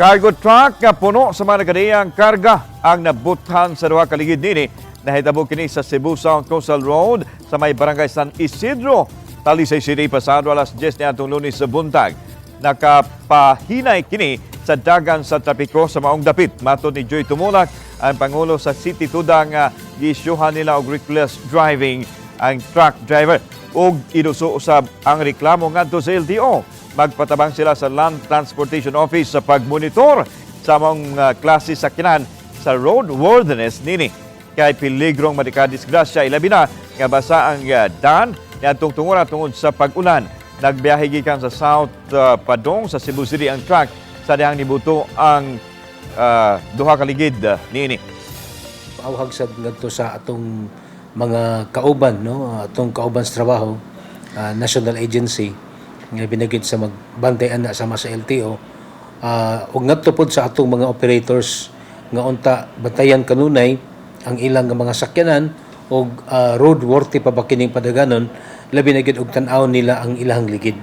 Cargo truck nga puno sa mga nagkadaiyang karga ang nabuthan sa duha ka ligid niini. Nahitabo kini sa Cebu South Coastal Road sa may Barangay San Isidro, Talisay City, pasado alas 10 niadtong Lunes sa buntag. Nakapahinay kini sa dagan sa trapiko sa maong dapit. Matod ni Joy Tumulak, ang Pangulo sa City Tudang giisyuhan nila og reckless driving ang truck driver ug inuso usab ang reklamo ngadto sa LTO. Magpatabang sila sa Land Transportation Office sa pagmonitor sa mga klase sakyanan sa roadworthiness nini. Kay peligrong madikadisgrasya ilabi na nga basa ang daan niadtong tungod tungod sa pag-ulan. Nagbiyahe gikan sa South Padong sa Cebu City ang truck sa dihang nibuto ang duha ka ligid niini. Awhag sad ngadto sa atong mga kauban, no, atong kauban sa trabaho, national agency nga binagid sa magbantay ana sama sa LTO, ug ngadto pod sa atong mga operators nga unta bantayan kanunay ang ilang mga sakyanan ug roadworthy pa ba kining padaganon, labi na gid og tan-aw nila ang ilang ligid.